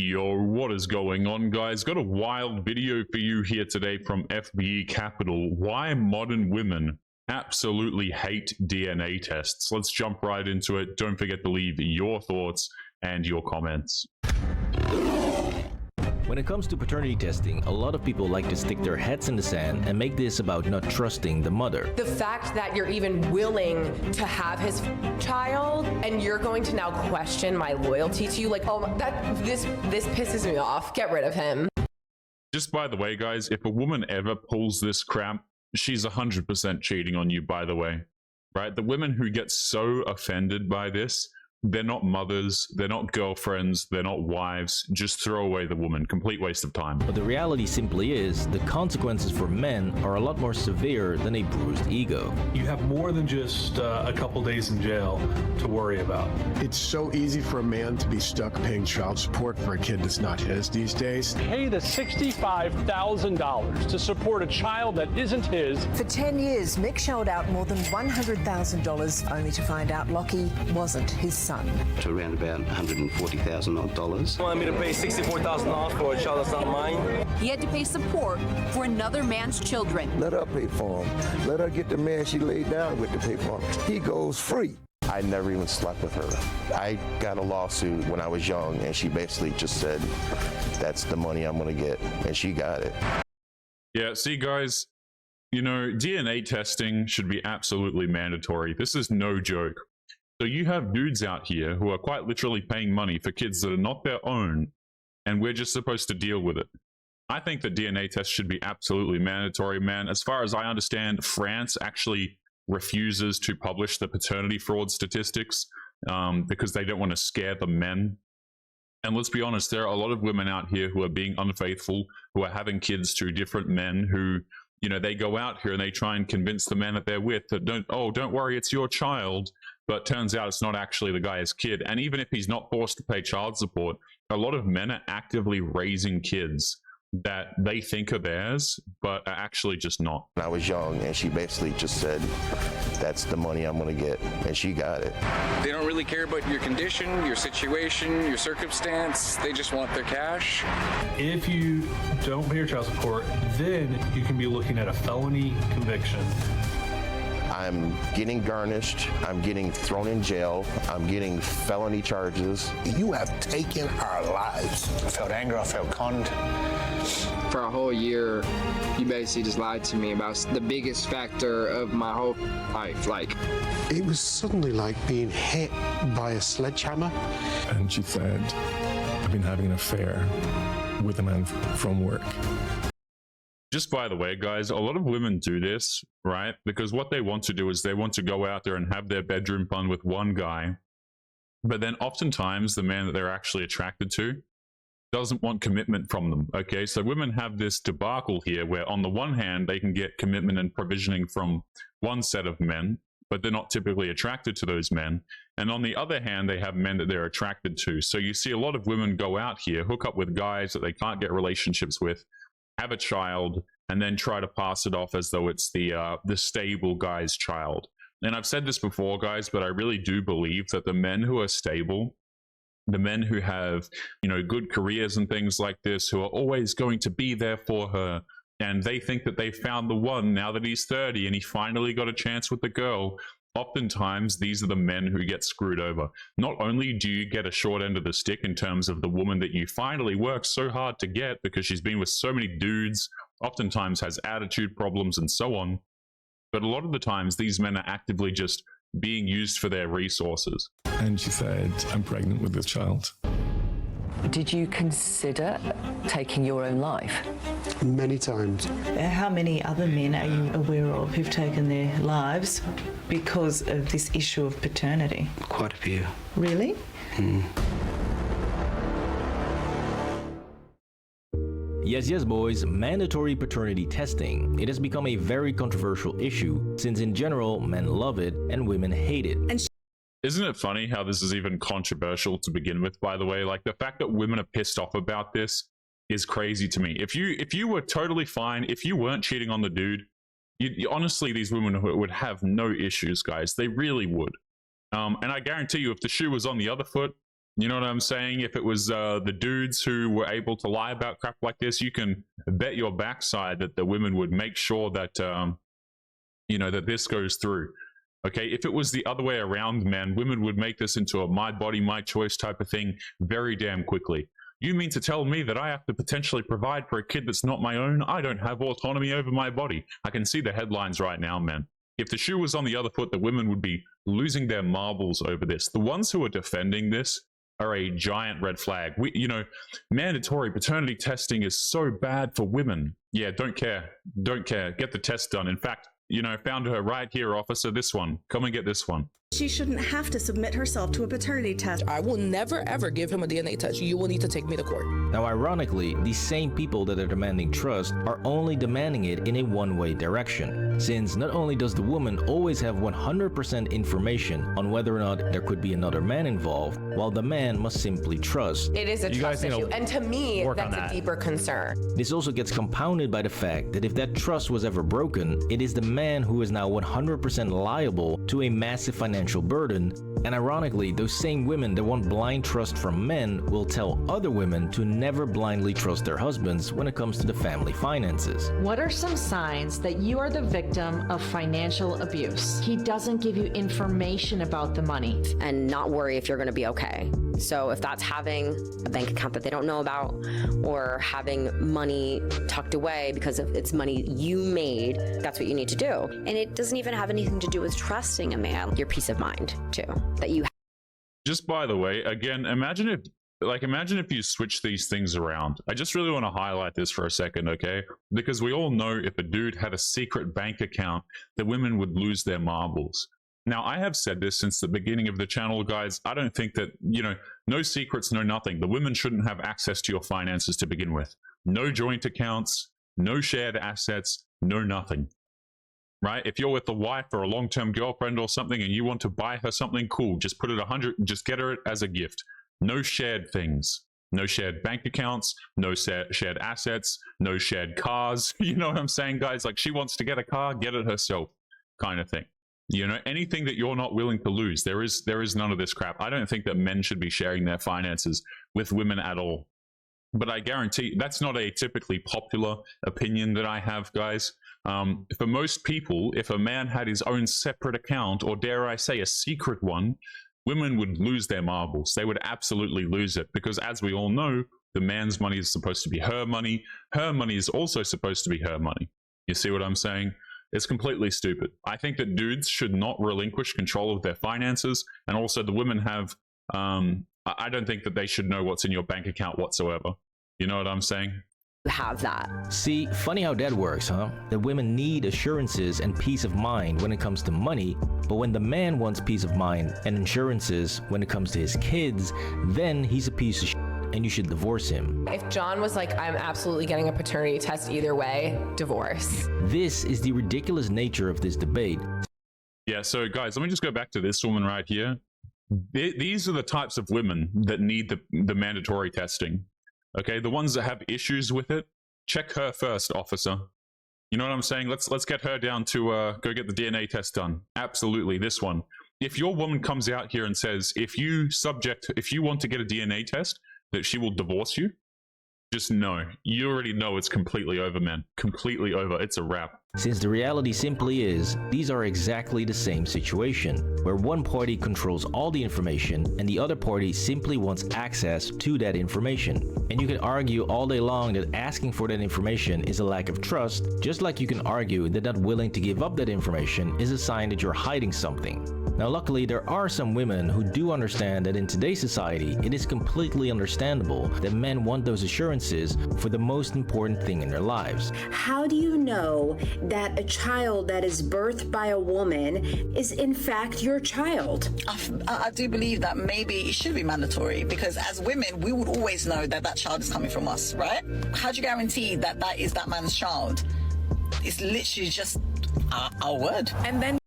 Yo, what is going on, guys? Got a wild video for you here today from FBE Capital. Why modern women absolutely hate DNA tests. Let's jump right into it. Don't forget to leave your thoughts and your comments. When it comes to paternity testing, a lot of people like to stick their heads in the sand and make this about not trusting the mother. The fact that you're even willing to have his child and you're going to now question my loyalty to you, like, oh, this pisses me off. Get rid of him. Just by the way, guys, if a woman ever pulls this crap, she's 100% cheating on you, by the way. Right? The women who get so offended by this, they're not mothers, they're not girlfriends, they're not wives. Just throw away the woman. Complete waste of time. But the reality simply is, the consequences for men are a lot more severe than a bruised ego. You have more than just a couple days in jail to worry about. It's so easy for a man to be stuck paying child support for a kid that's not his these days. Pay the $65,000 to support a child that isn't his. For 10 years, Mick shelled out more than $100,000 only to find out Lockie wasn't his son. To around about $140,000. Wanted me to pay $64,000 for a child that's not mine. He had to pay support for another man's children. Let her pay for him. Let her get the man she laid down with to pay for him. He goes free. I never even slept with her. I got a lawsuit when I was young, and she basically just said, that's the money I'm gonna get, and she got it. Yeah, see, guys, you know, DNA testing should be absolutely mandatory. This is no joke. So you have dudes out here who are quite literally paying money for kids that are not their own, and we're just supposed to deal with it. I think that DNA tests should be absolutely mandatory, man. As far as I understand, France actually refuses to publish the paternity fraud statistics because they don't want to scare the men. And let's be honest, there are a lot of women out here who are being unfaithful, who are having kids to different men who, you know, they go out here and they try and convince the men that they're with that don't worry, it's your child. But turns out it's not actually the guy's kid. And even if he's not forced to pay child support, a lot of men are actively raising kids that they think are theirs, but are actually just not. I was young, and she basically just said, that's the money I'm gonna get, and she got it. They don't really care about your condition, your situation, your circumstance. They just want their cash. If you don't pay your child support, then you can be looking at a felony conviction. I'm getting garnished, I'm getting thrown in jail, I'm getting felony charges. You have taken our lives. I felt anger, I felt conned. For a whole year, you basically just lied to me about the biggest factor of my whole life. Like, it was suddenly like being hit by a sledgehammer. And she said, I've been having an affair with a man from work. Just by the way, guys, a lot of women do this, right? Because what they want to do is they want to go out there and have their bedroom fun with one guy. But then oftentimes the man that they're actually attracted to doesn't want commitment from them, okay? So women have this debacle here where on the one hand, they can get commitment and provisioning from one set of men, but they're not typically attracted to those men. And on the other hand, they have men that they're attracted to. So you see a lot of women go out here, hook up with guys that they can't get relationships with, have a child, and then try to pass it off as though it's the stable guy's child. And I've said this before, guys, but I really do believe that the men who are stable, the men who have, you know, good careers and things like this, who are always going to be there for her, and they think that they found the one now that he's 30 and he finally got a chance with the girl, oftentimes these are the men who get screwed over. Not only do you get a short end of the stick in terms of the woman that you finally worked so hard to get because she's been with so many dudes, oftentimes has attitude problems and so on, but a lot of the times these men are actively just being used for their resources. And she said, I'm pregnant with this child. Did you consider taking your own life? Many times. How many other men are you aware of who've taken their lives because of this issue of paternity? Quite a few. Really? Yes, boys, mandatory paternity testing. It has become a very controversial issue, since in general, men love it and women hate it. Isn't it funny how this is even controversial to begin with, by the way? Like, the fact that women are pissed off about this is crazy to me. If you were totally fine, if you weren't cheating on the dude, honestly, these women would have no issues, guys. They really would. And I guarantee you, if the shoe was on the other foot, You know what I'm saying? If it was the dudes who were able to lie about crap like this, you can bet your backside that the women would make sure that, you know, that this goes through. Okay, if it was the other way around, man, women would make this into a my body, my choice type of thing very damn quickly. You mean to tell me that I have to potentially provide for a kid that's not my own? I don't have autonomy over my body. I can see the headlines right now, man. If the shoe was on the other foot, the women would be losing their marbles over this. The ones who are defending this are a giant red flag. You know, mandatory paternity testing is so bad for women. Yeah, don't care. Don't care. Get the test done. In fact, you know, found her right here, officer. This one. Come and get this one. She shouldn't have to submit herself to a paternity test. I will never ever give him a DNA test. You will need to take me to court. Now, ironically, these same people that are demanding trust are only demanding it in a one-way direction, since not only does the woman always have 100% information on whether or not there could be another man involved, while the man must simply trust. It is a trust issue, and to me, that's a deeper concern. This also gets compounded by the fact that if that trust was ever broken, it is the man who is now 100% liable to a massive financial burden, and ironically, those same women that want blind trust from men will tell other women to never blindly trust their husbands when it comes to the family finances. What are some signs that you are the victim of financial abuse? He doesn't give you information about the money. And not worry if you're going to be okay. So if that's having a bank account that they don't know about, or having money tucked away because of it's money you made, that's what you need to do. And it doesn't even have anything to do with trusting a man. Your peace of mind, too, that you have. Just by the way, again, imagine if you switch these things around. I just really want to highlight this for a second, okay? Because we all know if a dude had a secret bank account, the women would lose their marbles. Now, I have said this since the beginning of the channel, guys. I don't think that, you know, no secrets, no nothing. The women shouldn't have access to your finances to begin with. No joint accounts, no shared assets, no nothing. Right? If you're with a wife or a long-term girlfriend or something and you want to buy her something, cool. Just put it 100, just get her it as a gift. No shared things. No shared bank accounts, no shared assets, no shared cars. You know what I'm saying, guys? Like, she wants to get a car, get it herself, kind of thing. You know, anything that you're not willing to lose, there is none of this crap. I don't think that men should be sharing their finances with women at all. But I guarantee that's not a typically popular opinion that I have, guys. For most people, if a man had his own separate account, or dare I say a secret one, women would lose their marbles. They would absolutely lose it, because as we all know, the man's money is supposed to be her money. Her money is also supposed to be her money. You see what I'm saying? It's completely stupid. I think that dudes should not relinquish control of their finances, and also the women have, I don't think that they should know what's in your bank account whatsoever. You know what I'm saying? Have that. See, funny how that works, huh? The women need assurances and peace of mind when it comes to money, but when the man wants peace of mind and assurances when it comes to his kids, then he's a piece of shit and you should divorce him. If John was like, I'm absolutely getting a paternity test either way, divorce. This is the ridiculous nature of this debate. Yeah, so guys, let me just go back to this woman right here. These are the types of women that need the mandatory testing. Okay, the ones that have issues with it, check her first, officer. You know what I'm saying? Let's get her down to go get the DNA test done. Absolutely, this one. If your woman comes out here and says, if you want to get a DNA test, that she will divorce you, just know. You already know it's completely over, man. Completely over. It's a wrap. Since the reality simply is, these are exactly the same situation, where one party controls all the information and the other party simply wants access to that information. And you can argue all day long that asking for that information is a lack of trust, just like you can argue that not willing to give up that information is a sign that you're hiding something. Now, luckily, there are some women who do understand that in today's society, it is completely understandable that men want those assurances for the most important thing in their lives. How do you know that a child that is birthed by a woman is in fact your child? I do believe that maybe it should be mandatory, because as women, we would always know that that child is coming from us, right? How do you guarantee that that is that man's child? It's literally just our word. And then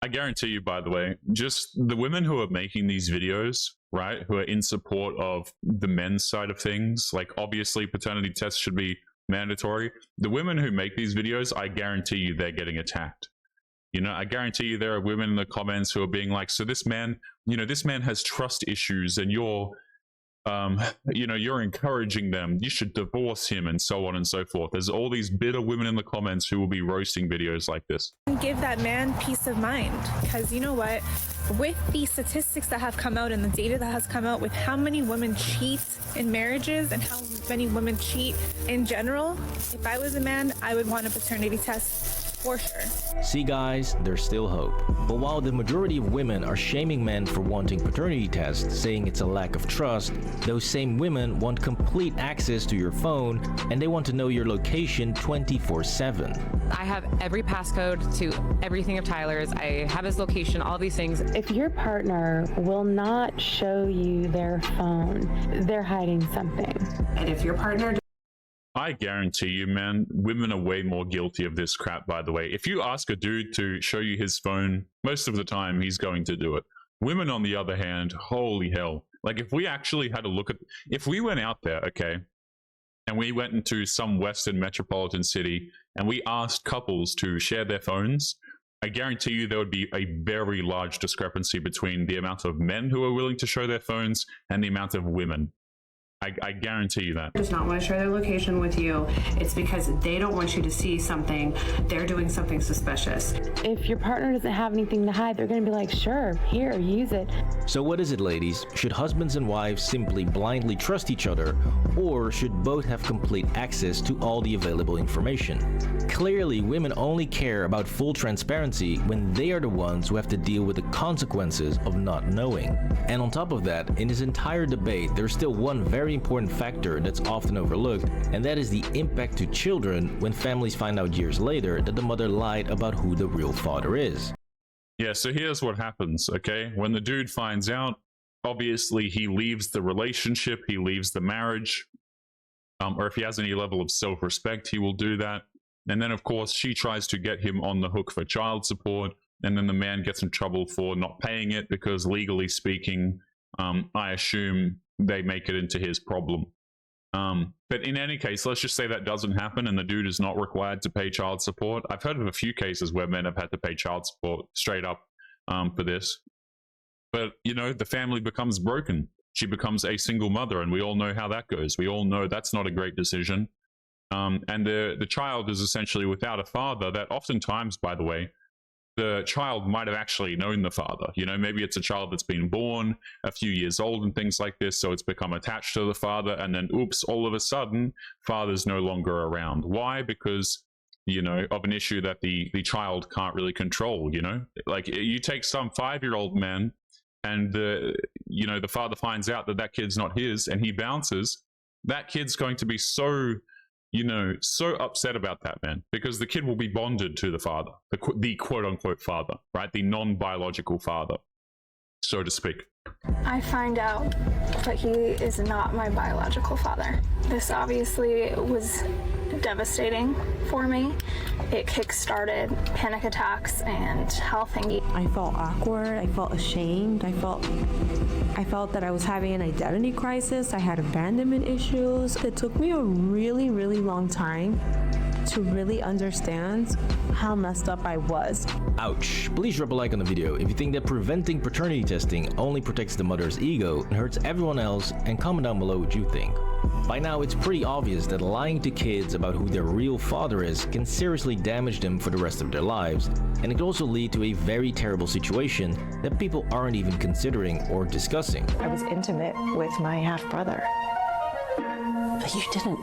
I guarantee you, by the way, just the women who are making these videos, right, who are in support of the men's side of things, like obviously paternity tests should be mandatory. The women who make these videos, I guarantee you they're getting attacked. You know, I guarantee you there are women in the comments who are being like, so this man, you know, this man has trust issues and you're you know, you're encouraging them, you should divorce him, and so on and so forth. There's all these bitter women in the comments who will be roasting videos like this. Give that man peace of mind, because you know what, with the statistics that have come out and the data that has come out with how many women cheat in marriages and how many women cheat in general, if I was a man, I would want a paternity test for sure. See guys, there's still hope. But while the majority of women are shaming men for wanting paternity tests, saying it's a lack of trust, those same women want complete access to your phone and they want to know your location 24/7. I have every passcode to everything of Tyler's. I have his location, all these things. If your partner will not show you their phone, they're hiding something. And if your partner... I guarantee you, man, women are way more guilty of this crap, by the way. If you ask a dude to show you his phone, most of the time he's going to do it. Women, on the other hand, holy hell. Like, if we actually had a look at... If we went out there, okay, and we went into some Western metropolitan city, and we asked couples to share their phones, I guarantee you there would be a very large discrepancy between the amount of men who are willing to show their phones and the amount of women. I guarantee you that. Does not want to share their location with you. It's because they don't want you to see something. They're doing something suspicious. If your partner doesn't have anything to hide, they're going to be like, sure, here, use it. So what is it, ladies? Should husbands and wives simply blindly trust each other, or should both have complete access to all the available information? Clearly, women only care about full transparency when they are the ones who have to deal with the consequences of not knowing. And on top of that, in this entire debate, there's still one very important factor that's often overlooked, and that is the impact to children when families find out years later that the mother lied about who the real father is. Yeah, so here's what happens, okay? When the dude finds out, obviously he leaves the relationship, he leaves the marriage, or if he has any level of self-respect, he will do that. And then, of course, she tries to get him on the hook for child support, and then the man gets in trouble for not paying it because, legally speaking, I assume they make it into his problem. But in any case, let's just say that doesn't happen and the dude is not required to pay child support. I've heard of a few cases where men have had to pay child support straight up for this. But, you know, the family becomes broken. She becomes a single mother, and we all know how that goes. We all know that's not a great decision. And the child is essentially without a father that oftentimes, by the way, the child might have actually known the father. You know, maybe it's a child that's been born a few years old and things like this, so it's become attached to the father, and then oops, all of a sudden, father's no longer around. Why? Because, you know, of an issue that the child can't really control, you know? Like, you take some 5-year-old man, and you know, the father finds out that that kid's not his, and he bounces, that kid's going to be so... you know, so upset about that, man, because the kid will be bonded to the father, the quote-unquote father, right? The non-biological father, so to speak. I find out that he is not my biological father. This obviously was devastating for me. It kick-started panic attacks and health anxiety. I felt awkward. I felt ashamed. I felt that I was having an identity crisis. I had abandonment issues. It took me a really, really long time to really understand how messed up I was. Ouch. Please drop a like on the video if you think that preventing paternity testing only protects the mother's ego and hurts everyone else, and comment down below what you think. By now, it's pretty obvious that lying to kids about who their real father is can seriously damage them for the rest of their lives, and it can also lead to a very terrible situation that people aren't even considering or discussing. I was intimate with my half-brother. But you didn't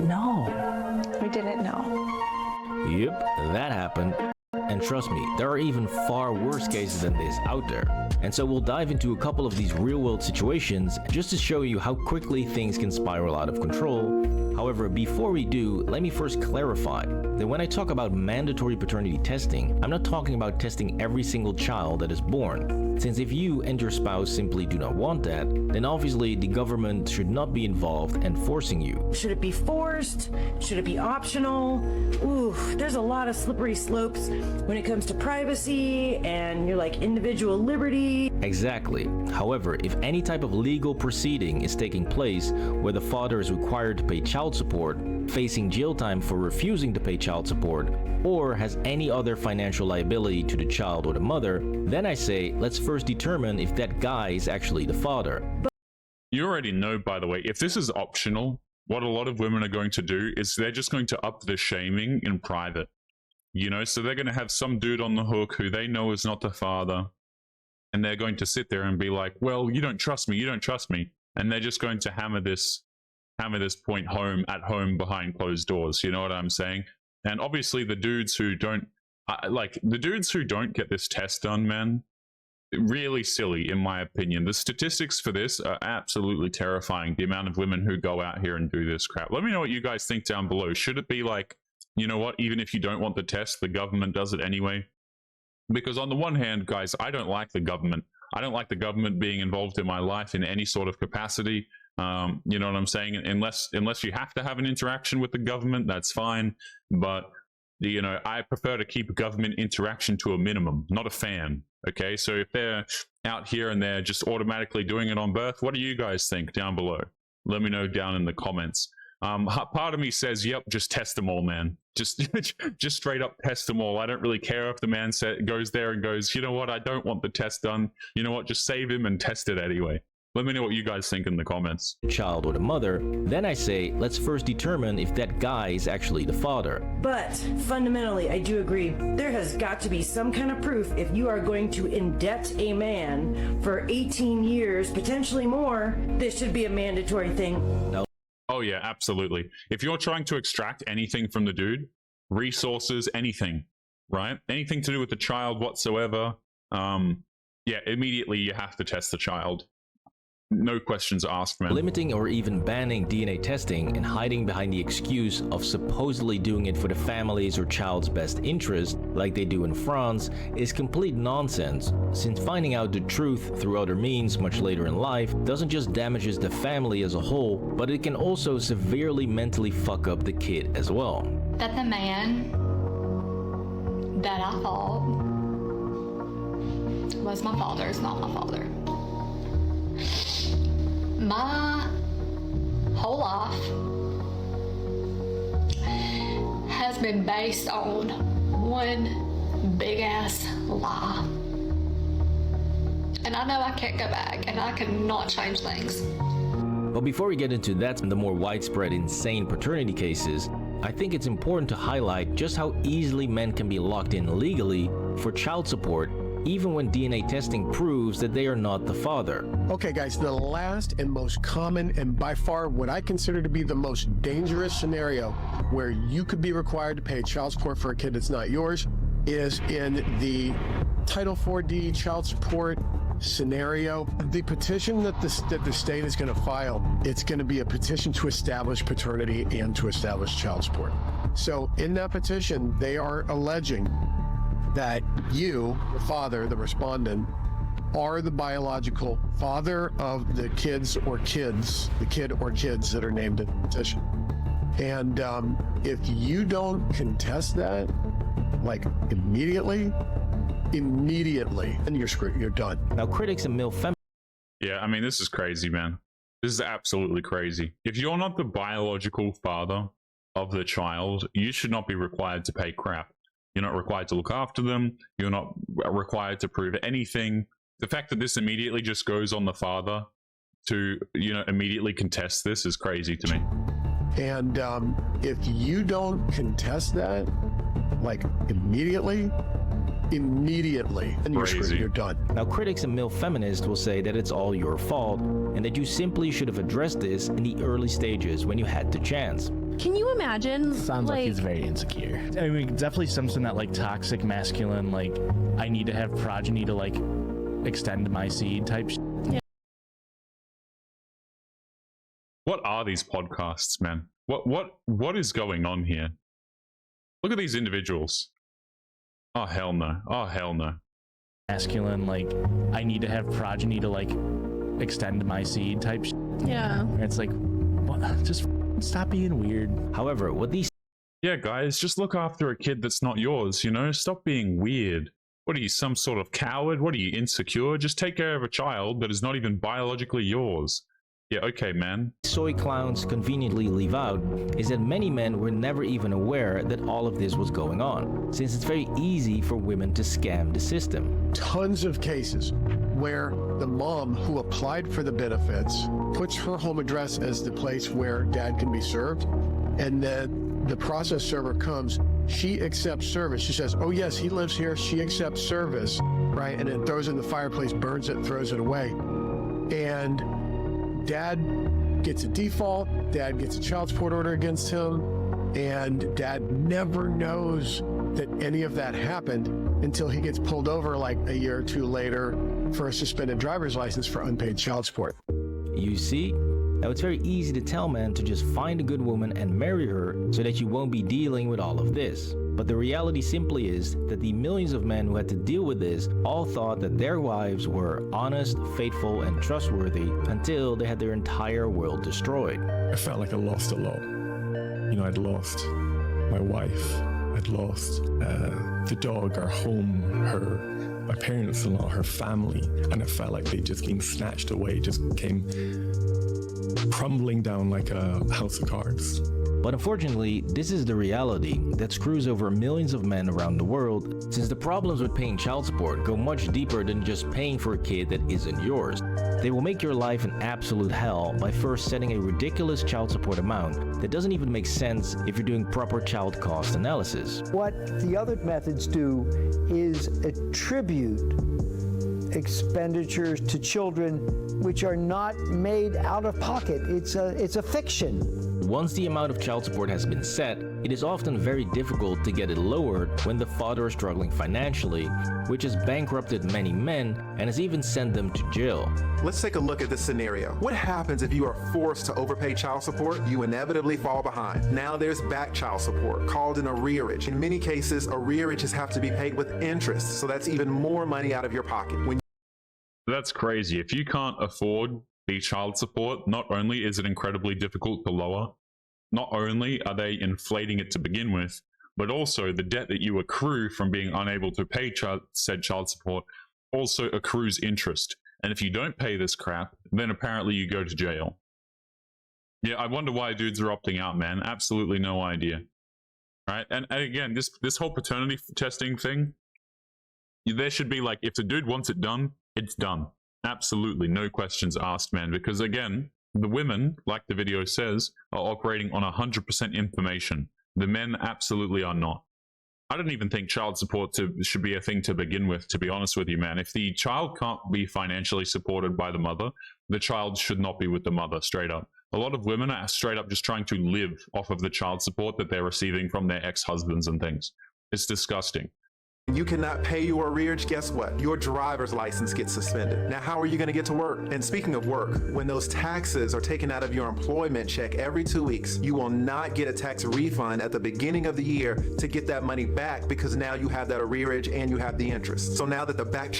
know. We didn't know. Yep, that happened. And trust me, there are even far worse cases than this out there. And so we'll dive into a couple of these real-world situations just to show you how quickly things can spiral out of control. However, before we do, let me first clarify that when I talk about mandatory paternity testing, I'm not talking about testing every single child that is born. Since if you and your spouse simply do not want that, then obviously the government should not be involved and forcing you. Should it be forced? Should it be optional? Ooh, there's a lot of slippery slopes when it comes to privacy and your individual liberty. Exactly. However, if any type of legal proceeding is taking place where the father is required to pay child support, facing jail time for refusing to pay child support, or has any other financial liability to the child or the mother, then I say let's first determine if that guy is actually the father. You already know, by the way, if this is optional, what a lot of women are going to do is they're just going to up the shaming in private. You know, so they're going to have some dude on the hook who they know is not the father, and they're going to sit there and be like, well, you don't trust me, you don't trust me. And they're just going to hammer this point home at home behind closed doors. You know what I'm saying? And obviously the dudes who don't, get this test done, man, really silly in my opinion. The statistics for this are absolutely terrifying. The amount of women who go out here and do this crap. Let me know what you guys think down below. Should it be like, you know what, even if you don't want the test, the government does it anyway? Because on the one hand, guys, I don't like the government. I don't like the government being involved in my life in any sort of capacity. You know what I'm saying? Unless you have to have an interaction with the government, that's fine. But, you know, I prefer to keep government interaction to a minimum, not a fan. Okay, so if they're out here and they're just automatically doing it on birth, what do you guys think down below? Let me know down in the comments. Part of me says, yep, just test them all, man. Just straight up test them all. I don't really care if the man goes there and goes, you know what, I don't want the test done. You know what, just save him and test it anyway. Let me know what you guys think in the comments. Child or the mother, then I say, let's first determine if that guy is actually the father. But fundamentally, I do agree. There has got to be some kind of proof if you are going to indebt a man for 18 years, potentially more. This should be a mandatory thing. No. Oh yeah, absolutely. If you're trying to extract anything from the dude, resources, anything, right? Anything to do with the child whatsoever, yeah, immediately you have to test the child. No questions asked, man. Limiting or even banning DNA testing and hiding behind the excuse of supposedly doing it for the family's or child's best interest, like they do in France, is complete nonsense, since finding out the truth through other means much later in life doesn't just damages the family as a whole, but it can also severely mentally fuck up the kid as well. That the man that I thought was my father is not my father. My whole life has been based on one big ass lie. And I know I can't go back and I cannot change things. But before we get into that and the more widespread insane paternity cases, I think it's important to highlight just how easily men can be locked in legally for child support, even when DNA testing proves that they are not the father. Okay, guys, the last and most common and by far what I consider to be the most dangerous scenario where you could be required to pay child support for a kid that's not yours is in the Title 4D child support scenario. The petition that the state is going to file, it's going to be a petition to establish paternity and to establish child support. So in that petition, they are alleging that you, the father, the respondent, are the biological father of the kid or kids that are named in the petition. And if you don't contest that, like immediately, and you're screwed, you're done. Now, critics and male feminists. Yeah, I mean, this is crazy, man. This is absolutely crazy. If you're not the biological father of the child, you should not be required to pay crap. You're not required to look after them. You're not required to prove anything. The fact that this immediately just goes on the father to, you know, immediately contest this is crazy to me. And if you don't contest that, like immediately, and you're screwed, you're done. Now, critics and male feminists will say that it's all your fault and that you simply should have addressed this in the early stages when you had the chance. Can you imagine? Sounds like he's very insecure. I mean, definitely something that like toxic masculine, like I need to have progeny to like extend my seed type shit. Yeah. What are these podcasts, man? What is going on here? Look at these individuals. Oh hell no. Oh hell no. Masculine, like I need to have progeny to like extend my seed type shit. Yeah. It's like, what? Just stop being weird. However, what these... Yeah, guys, just look after a kid that's not yours, you know? Stop being weird. What are you, some sort of coward? What are you, insecure? Just take care of a child that is not even biologically yours. Yeah, okay, man. Soy clowns conveniently leave out is that many men were never even aware that all of this was going on, since it's very easy for women to scam the system. Tons of cases where the mom who applied for the benefits puts her home address as the place where dad can be served, and then the process server comes, she accepts service. She says, oh yes, he lives here, she accepts service, right? And then throws it in the fireplace, burns it, throws it away. And dad gets a default, dad gets a child support order against him, and dad never knows that any of that happened until he gets pulled over like a year or two later for a suspended driver's license for unpaid child support. You see? Now it's very easy to tell men to just find a good woman and marry her so that you won't be dealing with all of this. But the reality simply is that the millions of men who had to deal with this all thought that their wives were honest, faithful, and trustworthy until they had their entire world destroyed. I felt like I lost a lot. You know, I'd lost my wife, I'd lost the dog, our home, my parents-in-law, her family, and it felt like they'd just been snatched away, just came crumbling down like a house of cards. But unfortunately, this is the reality that screws over millions of men around the world, since the problems with paying child support go much deeper than just paying for a kid that isn't yours. They will make your life an absolute hell by first setting a ridiculous child support amount that doesn't even make sense if you're doing proper child cost analysis. What the other methods do is attribute expenditures to children which are not made out of pocket. It's a fiction. Once the amount of child support has been set, it is often very difficult to get it lowered when the father is struggling financially, which has bankrupted many men and has even sent them to jail. Let's take a look at this scenario. What happens if you are forced to overpay child support? You inevitably fall behind. Now there's back child support, called an arrearage. In many cases, arrearages have to be paid with interest, so that's even more money out of your pocket. That's crazy. If you can't afford the child support, not only is it incredibly difficult to lower, not only are they inflating it to begin with, but also the debt that you accrue from being unable to pay said child support also accrues interest. And if you don't pay this crap, then apparently you go to jail. Yeah, I wonder why dudes are opting out, man. Absolutely no idea. Right? And again, this whole paternity testing thing, there should be like, if the dude wants it done, it's done. Absolutely, no questions asked, man. Because again, the women, like the video says, are operating on 100% information. The men absolutely are not. I don't even think child support should be a thing to begin with, to be honest with you, man. If the child can't be financially supported by the mother, the child should not be with the mother, straight up. A lot of women are straight up just trying to live off of the child support that they're receiving from their ex-husbands and things. It's disgusting. You cannot pay your arrearage, guess what? Your driver's license gets suspended. Now, how are you going to get to work? And speaking of work, when those taxes are taken out of your employment check every 2 weeks, you will not get a tax refund at the beginning of the year to get that money back, because now you have that arrearage and you have the interest. So now that the back...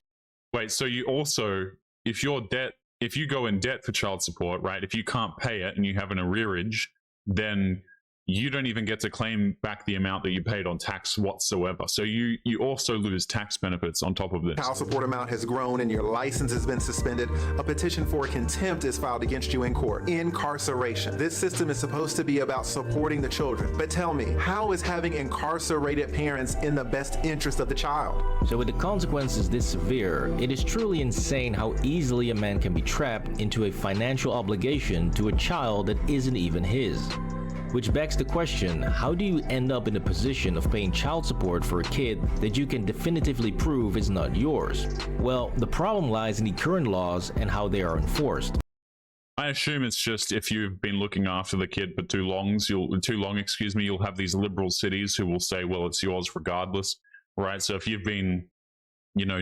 Wait, so you also, if you go in debt for child support, right, if you can't pay it and you have an arrearage, then you don't even get to claim back the amount that you paid on tax whatsoever. So you also lose tax benefits on top of this. Child support amount has grown and your license has been suspended. A petition for contempt is filed against you in court. Incarceration. This system is supposed to be about supporting the children. But tell me, how is having incarcerated parents in the best interest of the child? So with the consequences this severe, it is truly insane how easily a man can be trapped into a financial obligation to a child that isn't even his. Which begs the question, how do you end up in the position of paying child support for a kid that you can definitively prove is not yours? Well, the problem lies in the current laws and how they are enforced. I assume it's just if you've been looking after the kid for too long, you'll have these liberal cities who will say, well, it's yours regardless, right? So if you've been,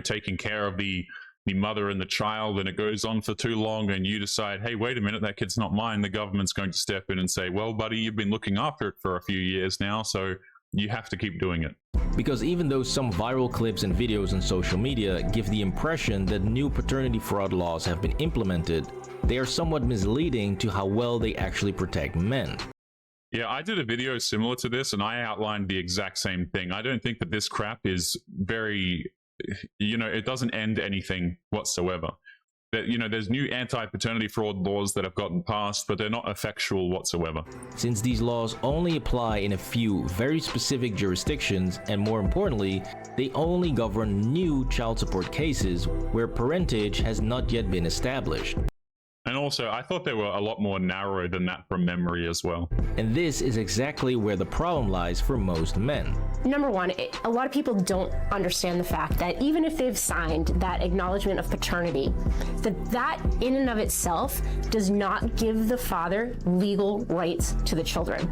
taking care of the mother and the child, and it goes on for too long, and you decide, hey, wait a minute, that kid's not mine, the government's going to step in and say, well, buddy, you've been looking after it for a few years now, so you have to keep doing it. Because even though some viral clips and videos on social media give the impression that new paternity fraud laws have been implemented, they are somewhat misleading to how well they actually protect men. Yeah, I did a video similar to this, and I outlined the exact same thing. I don't think that this crap is very... it doesn't end anything whatsoever. that, you know, there's new anti-paternity fraud laws that have gotten passed, but they're not effectual whatsoever. Since these laws only apply in a few very specific jurisdictions, and more importantly, they only govern new child support cases where parentage has not yet been established. And also, I thought they were a lot more narrow than that from memory as well. And this is exactly where the problem lies for most men. Number one, a lot of people don't understand the fact that even if they've signed that acknowledgement of paternity, that in and of itself does not give the father legal rights to the children.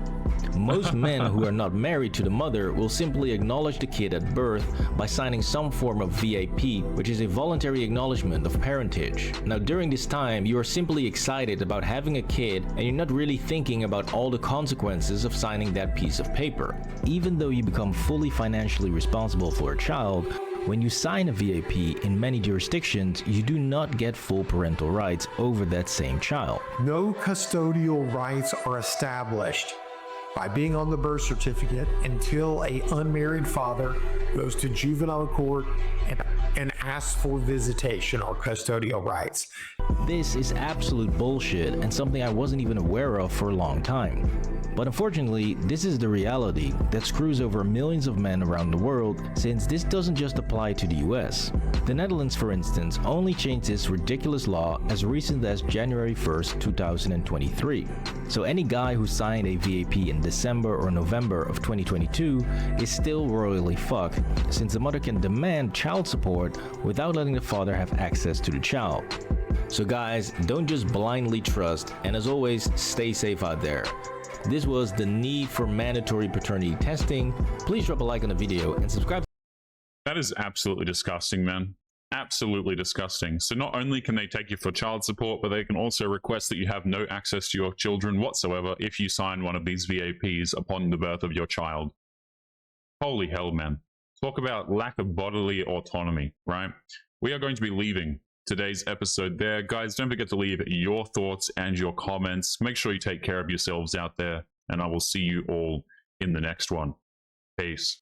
Most men who are not married to the mother will simply acknowledge the kid at birth by signing some form of VAP, which is a voluntary acknowledgement of parentage. Now, during this time, you are simply excited about having a kid and you're not really thinking about all the consequences of signing that piece of paper. Even though you become fully financially responsible for a child, when you sign a VAP in many jurisdictions, you do not get full parental rights over that same child. No custodial rights are established by being on the birth certificate until a unmarried father goes to juvenile court and asks for visitation or custodial rights. This is absolute bullshit and something I wasn't even aware of for a long time. But unfortunately, this is the reality that screws over millions of men around the world, since this doesn't just apply to the US. The Netherlands, for instance, only changed this ridiculous law as recent as January 1st, 2023. So any guy who signed a VAP in December or November of 2022 is still royally fucked, since the mother can demand child support without letting the father have access to the child. So guys, don't just blindly trust, and as always, stay safe out there. This was the need for mandatory paternity testing. Please drop a like on the video and subscribe. That is absolutely disgusting, man. Absolutely disgusting. So not only can they take you for child support, but they can also request that you have no access to your children whatsoever if you sign one of these VAPs upon the birth of your child. Holy hell, man. Talk about lack of bodily autonomy, right? We are going to be leaving today's episode there. Guys, don't forget to leave your thoughts and your comments. Make sure you take care of yourselves out there, and I will see you all in the next one. Peace.